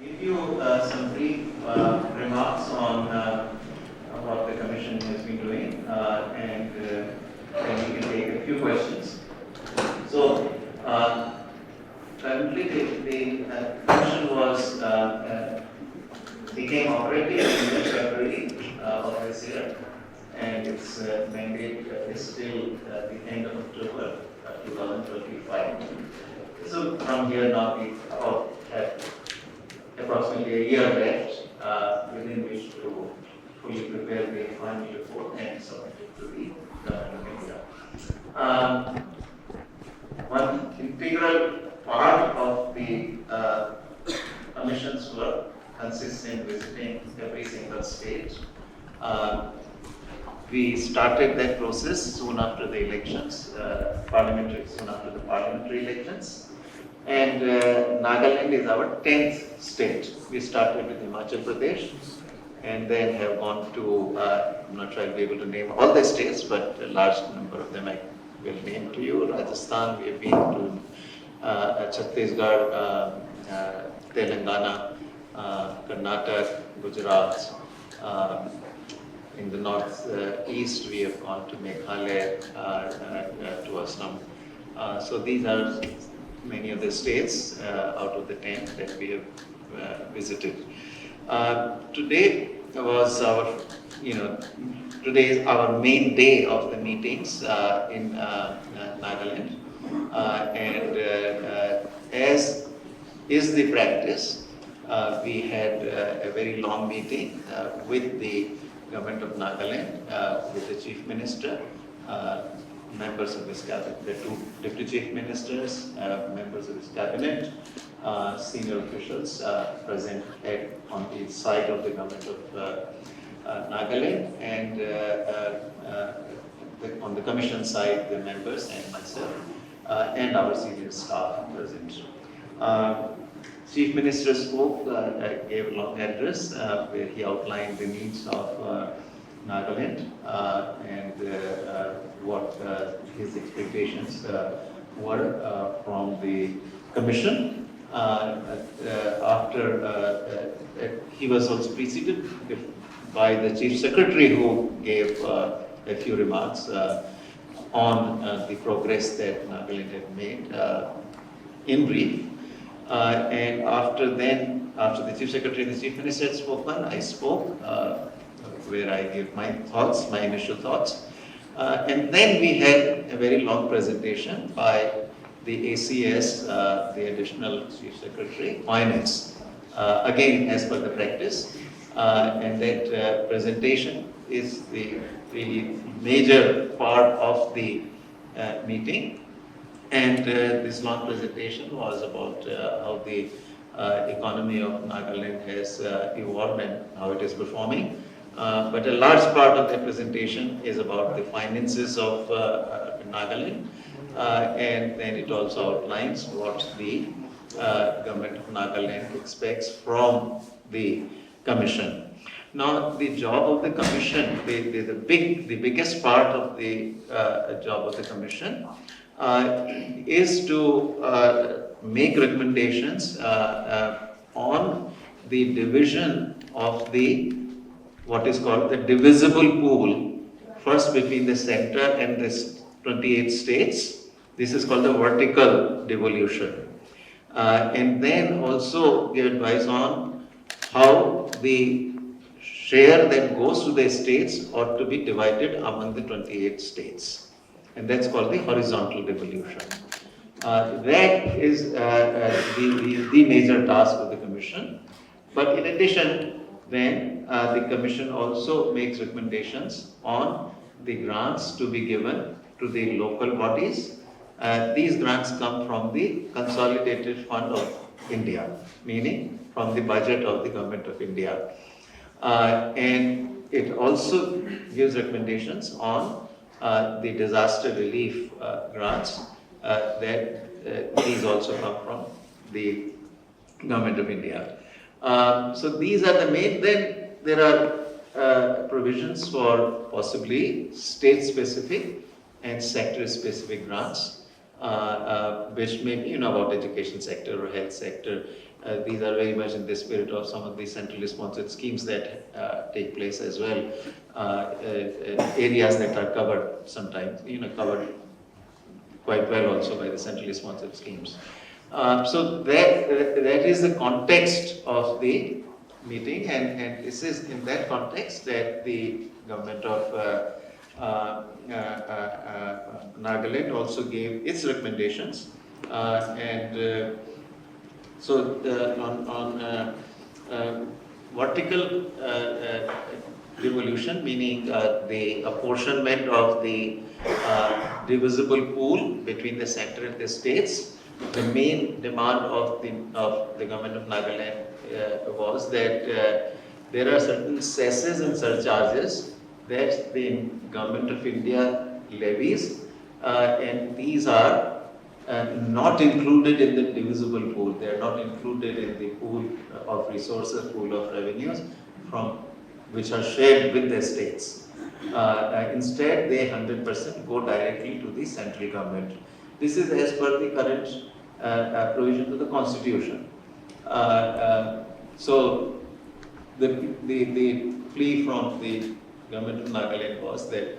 give you some brief remarks on what the Commission has been doing, and then we can take a few questions. So, currently the Commission was became operative in February of this year, and its mandate is till the end of October 2025. So from here now we have approximately a year left within which to fully prepare the final report and submit it to the Government of India. One integral part of the Commission's work consists in visiting every single state. We started that process soon after the elections, soon after the parliamentary elections. And Nagaland is our 10th state. We started with Himachal Pradesh and then have gone to, I'm not sure I'll be able to name all the states, but a large number of them I will name to you. Rajasthan, we have been to Chhattisgarh, Telangana, Karnataka, Gujarat. In the north east, we have gone to Meghalaya, to Assam. So these are many of the states out of the 10 that we have visited. Today was our, today is our main day of the meetings in Nagaland, and as is the practice, we had a very long meeting with the Government of Nagaland, with the Chief Minister, members of his cabinet, the two deputy chief ministers, members of his cabinet, senior officials present on the side of the Government of Nagaland, and on the Commission side, the members and myself, and our senior staff present. Chief Minister spoke, gave a long address where he outlined the needs of Nagaland and what his expectations were from the Commission. He was also preceded by the Chief Secretary, who gave a few remarks on the progress that Nagaland had made in brief. And after the Chief Secretary and the Chief Minister had spoken, I spoke, where I gave my thoughts, my initial thoughts. And then we had a very long presentation by the ACS, the Additional Chief Secretary, Finance, again as per the practice. And that presentation is the major part of the meeting. And this long presentation was about how the economy of Nagaland has evolved and how it is performing. But a large part of the presentation is about the finances of Nagaland, and then it also outlines what the Government of Nagaland expects from the Commission. Now, the job of the Commission, the biggest part of the job of the Commission is to make recommendations on the division of what is called the divisible pool, first between the center and the 28 states. This is called the vertical devolution. And then also give advice on how the share that goes to the states ought to be divided among the 28 states. And that's called the horizontal devolution. That is the major task of the Commission. But in addition, then the Commission also makes recommendations on the grants to be given to the local bodies. These grants come from the Consolidated Fund of India, meaning from the budget of the Government of India. And it also gives recommendations on the disaster relief grants that these also come from the Government of India. So these are the main. Then there are provisions for possibly state-specific and sector-specific grants. which may be, about education sector or health sector. These are very much in the spirit of some of the centrally sponsored schemes that take place as well. Areas that are covered sometimes, covered quite well also by the centrally sponsored schemes. So that is the context of the meeting, and this is in that context that the government of Nagaland also gave its recommendations, and so on vertical devolution, meaning the apportionment of the divisible pool between the center and the states, the main demand of the government of Nagaland was that there are certain cesses and surcharges that the government of India levies, and these are not included in the divisible pool. They are not included in the pool of resources, pool of revenues from which are shared with the states. Instead, they 100% go directly to the central government. This is as per the current provision of the constitution. So the plea from the government of Nagaland was that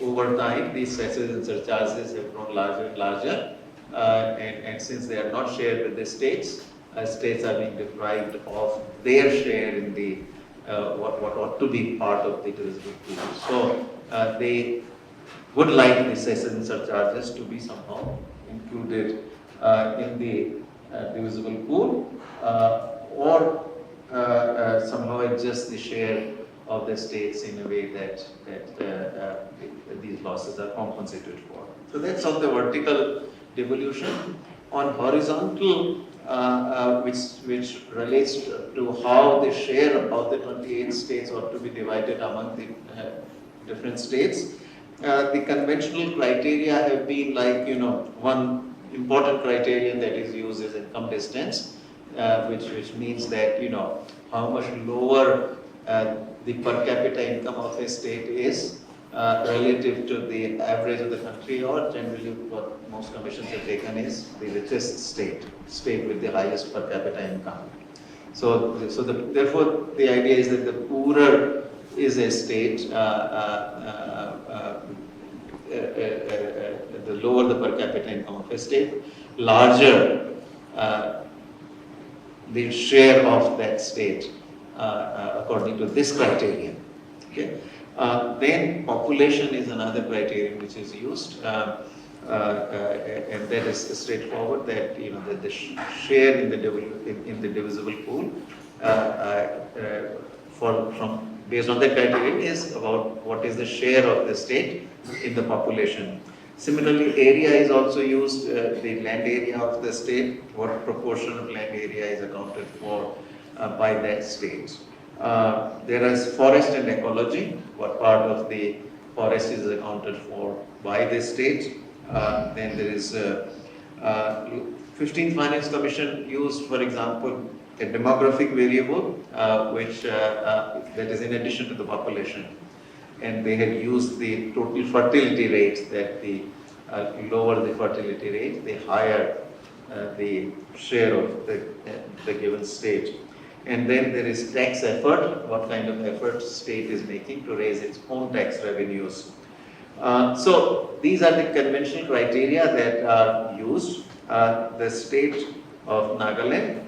over time these cesses and surcharges have grown larger and larger, and since they are not shared with the states, states are being deprived of their share in the what ought to be part of the divisible pool. So they would like the cesses and surcharges to be somehow included in the divisible pool, or somehow adjust the share of the states in a way that these losses are compensated for. So that's on the vertical devolution. On horizontal, which relates to how the share of the 28 states ought to be divided among the different states. The conventional criteria have been like, one important criterion that is used is income distance, which means that, how much lower the per capita income of a state is relative to the average of the country, or generally what most commissions have taken is the richest state with the highest per capita income. So therefore the idea is that the poorer is a state, the lower the per capita income of a state, larger the share of that state according to this criterion. Okay. Then population is another criterion which is used, and that is straightforward. That that the share in the divisible pool from based on that criterion is about what is the share of the state in the population. Similarly, area is also used, the land area of the state, what proportion of land area is accounted for by that state. There is forest and ecology, what part of the forest is accounted for by the state. Then there is 15th Finance Commission used, for example, a demographic variable, which that is in addition to the population. And they had used the total fertility rates, that the lower the fertility rate, the higher the share of the given state. And then there is tax effort, what kind of effort state is making to raise its own tax revenues. So these are the conventional criteria that are used. The state of Nagaland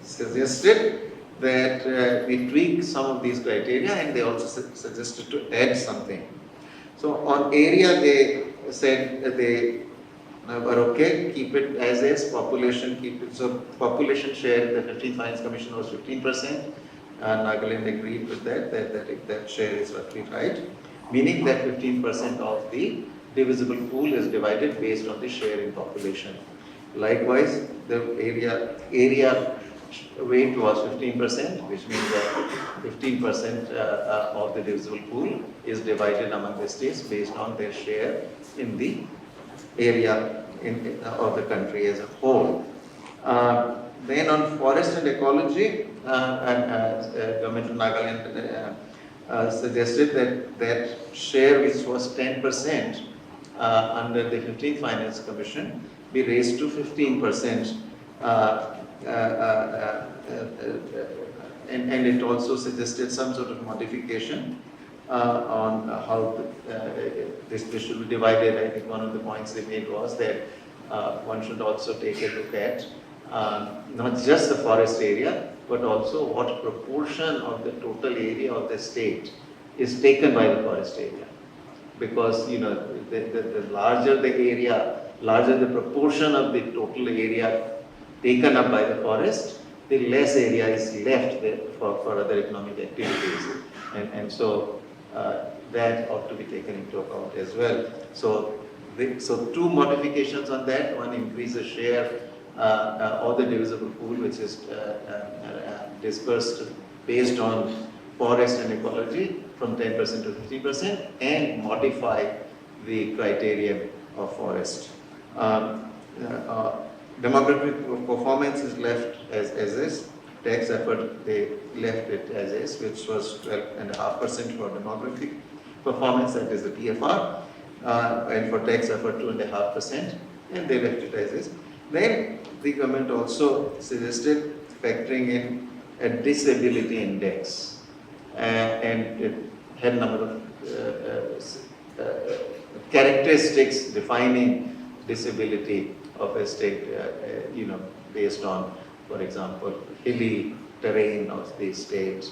suggested that we tweak some of these criteria, and they also suggested to add something. So on area, they said that they were okay, keep it as is, population, keep it. So population share, the 15th Finance Commission was 15%. Nagaland agreed with that share is roughly right, meaning that 15% of the divisible pool is divided based on the share in population. Likewise, the area weight was 15%, which means that 15% of the divisible pool is divided among the states based on their share in the area of the country as a whole. Then on forest and ecology, Government of Nagaland suggested that share, which was 10%, under the 15th Finance Commission be raised to 15%. And it also suggested some sort of modification on how this should be divided. I think one of the points they made was that one should also take a look at not just the forest area, but also what proportion of the total area of the state is taken by the forest area. Because the larger the area, larger the proportion of the total area taken up by the forest, the less area is left there for other economic activities. And so that ought to be taken into account as well. So two modifications on that. One, increase the share of the divisible pool, which is dispersed based on forest and ecology from 10% to 50%, and modify the criterion of forest. Demographic performance is left as is. Tax effort, they left it as is, which was 12.5% for demographic performance, that is the TFR, and for tax effort 2.5%, and they left it as is. Then the government also suggested factoring in a disability index, and it had a number of characteristics defining disability of a state, based on, for example, hilly terrain of the state,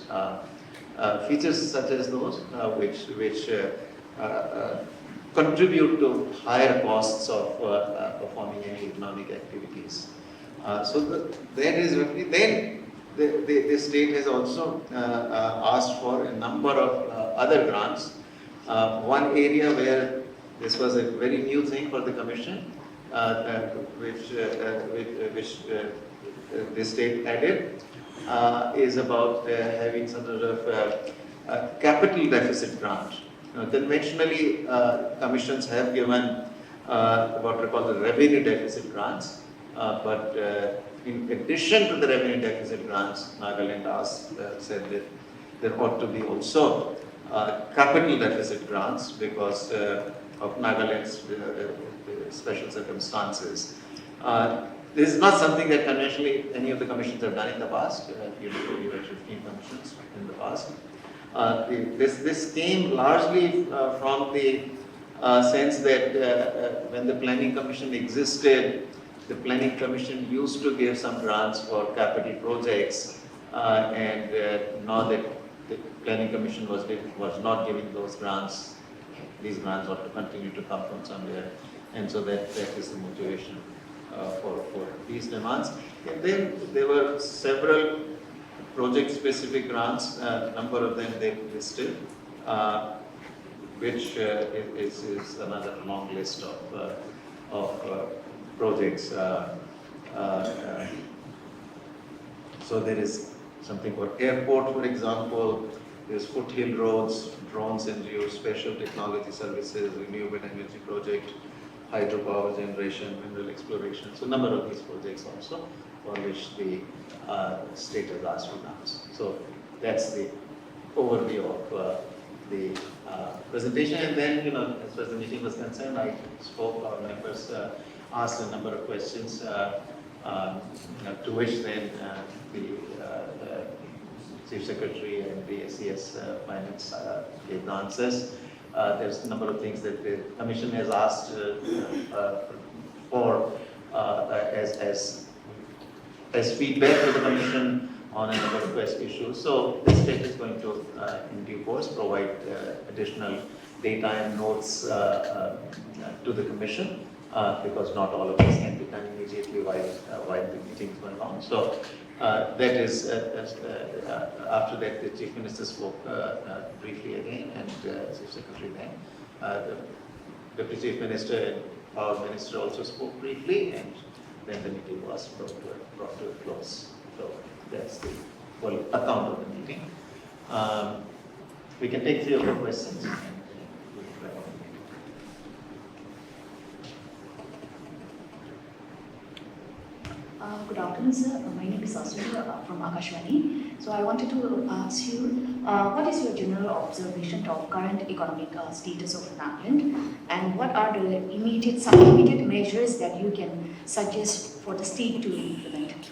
features such as those which contribute to higher costs of performing any economic activities. So that is then the state has also asked for a number of other grants. One area where this was a very new thing for the Commission, which the state added, is about having some sort of capital deficit grant. Conventionally, commissions have given what are called the revenue deficit grants, but in addition to the revenue deficit grants, Nagaland said that there ought to be also capital deficit grants because of Nagaland's special circumstances. This is not something that conventionally any of the commissions have done in the past. We had 15 commissions in the past. This came largely from the sense that when the Planning Commission existed, the Planning Commission used to give some grants for capital projects, and now that the Planning Commission was not giving those grants, these grants ought to continue to come from somewhere, and so that is the motivation for these demands. And then there were several project-specific grants, a number of them they listed, which is another long list of projects. So there is something for airport, for example. There's foothill roads, drones and special technology services, renewable energy project, hydropower generation, mineral exploration. So a number of these projects also for which the state has asked for grants. So that's the overview of the presentation. And then, as far as the meeting was concerned, I spoke, our members asked a number of questions, to which then the Chief Secretary and the SES Finance gave the answers. There's a number of things that the Commission has asked for as feedback to the Commission on a number of issues. So the state is going to, in due course, provide additional data and notes to the Commission, because not all of this can be done immediately while the meeting is going on. So that is, after that the Chief Minister spoke briefly again, and Chief Secretary then. The Deputy Chief Minister and Power Minister also spoke briefly, and then the meeting was brought to a close. So that's the full account of the meeting. We can take 3 or 4 questions. Good afternoon, sir. My name is Aswini from Akashvani. So I wanted to ask you, what is your general observation of current economic status of Nagaland, and what are the some immediate measures that you can suggest for the state to implement?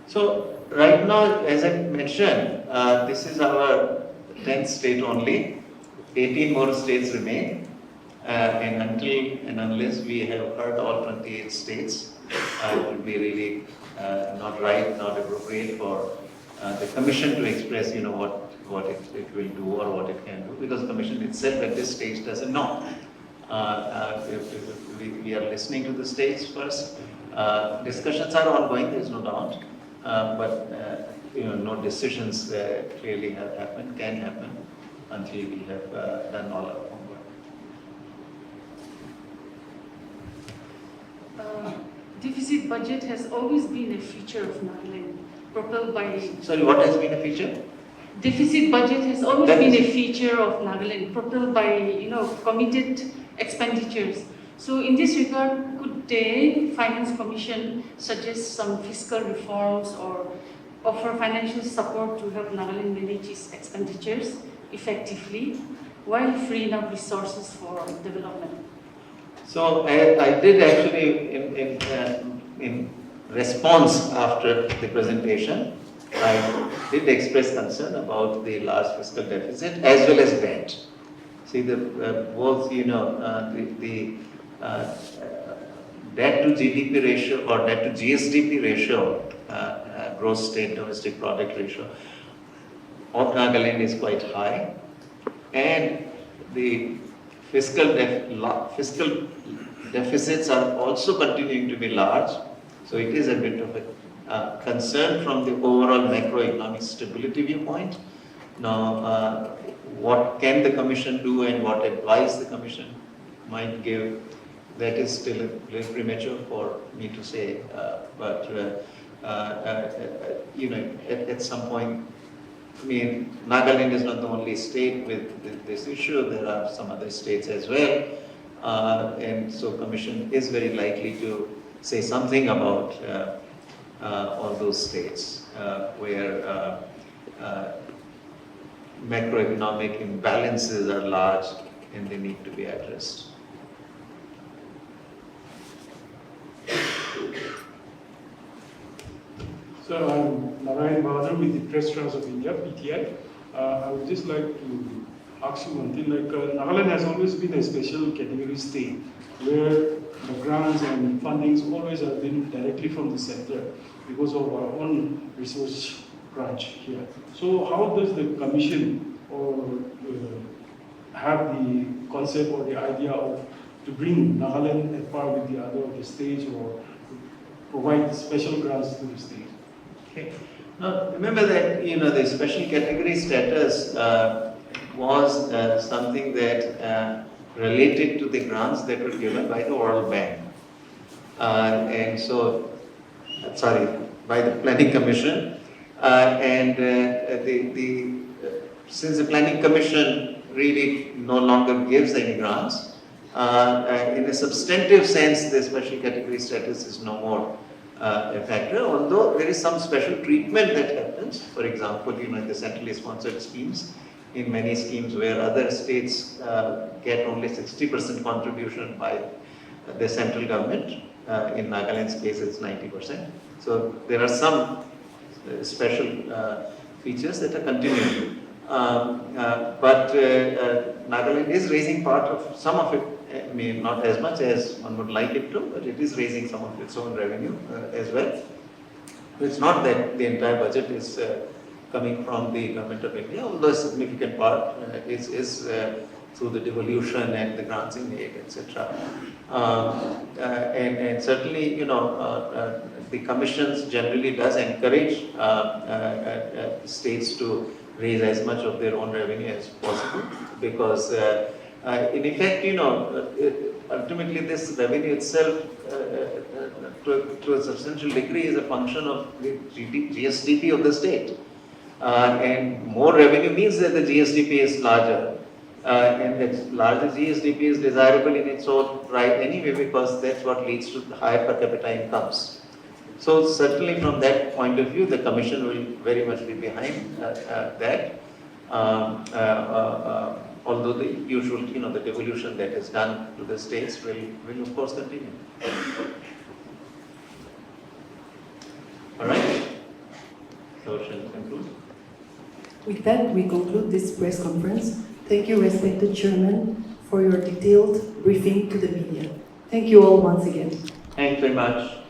So right now, as I mentioned, this is our 10th state only. 18 more states remain, and until and unless we have heard all 28 states, it would be really not right, not appropriate for the Commission to express, what it will do or what it can do, because the Commission itself at this stage doesn't know. We are listening to the states first. Discussions are ongoing, there is no doubt, but no decisions clearly have happened, can happen until we have done all our homework. Deficit budget has always been a feature of Nagaland, propelled by... Sorry, what has been a feature? Deficit budget has always been a feature of Nagaland, propelled by, committed expenditures. So in this regard, could the Finance Commission suggest some fiscal reforms or offer financial support to help Nagaland manage its expenditures effectively while freeing up resources for development? So I did actually, in response after the presentation, I did express concern about the large fiscal deficit as well as debt. See, both, the debt to GDP ratio or debt to GSDP ratio, gross state domestic product ratio of Nagaland is quite high, and the fiscal deficits are also continuing to be large. So it is a bit of a concern from the overall macroeconomic stability viewpoint. Now, what can the Commission do and what advice the Commission might give, that is still a little premature for me to say. But at some point, Nagaland is not the only state with this issue. There are some other states as well. And so Commission is very likely to say something about all those states where macroeconomic imbalances are large and they need to be addressed. So I'm Narayan Bahadur with the Press Trust of India, PTI. I would just like to ask you one thing, Nagaland has always been a special category state where the grants and fundings always have been directly from the center because of our own research branch here. So how does the Commission have the concept or the idea of to bring Nagaland at par with the other of the states or provide special grants to the state? Okay. Now, remember that the special category status was something that related to the grants that were given by the World Bank, and so by the Planning Commission, and since the Planning Commission really no longer gives any grants, in a substantive sense, the special category status is no more a factor, although there is some special treatment that happens. For example, in the centrally sponsored schemes, in many schemes where other states get only 60% contribution by the central government, in Nagaland's case it's 90%. So there are some special features that are continuing. But Nagaland is raising part of some of it, not as much as one would like it to, but it is raising some of its own revenue as well. It's not that the entire budget is coming from the government of India, although a significant part is through the devolution and the grants in aid, etc. And certainly, the commissions generally does encourage states to raise as much of their own revenue as possible, because in effect, ultimately this revenue itself to a substantial degree is a function of the GSDP of the state. And more revenue means that the GSDP is larger. And that larger GSDP is desirable in its own right anyway, because that's what leads to higher per capita incomes. So certainly from that point of view, the Commission will very much be behind that. although the usual, the devolution that is done to the states will of course continue. All right. So shall we conclude? With that, we conclude this press conference. Thank you, respected Chairman, for your detailed briefing to the media. Thank you all once again. Thank you very much.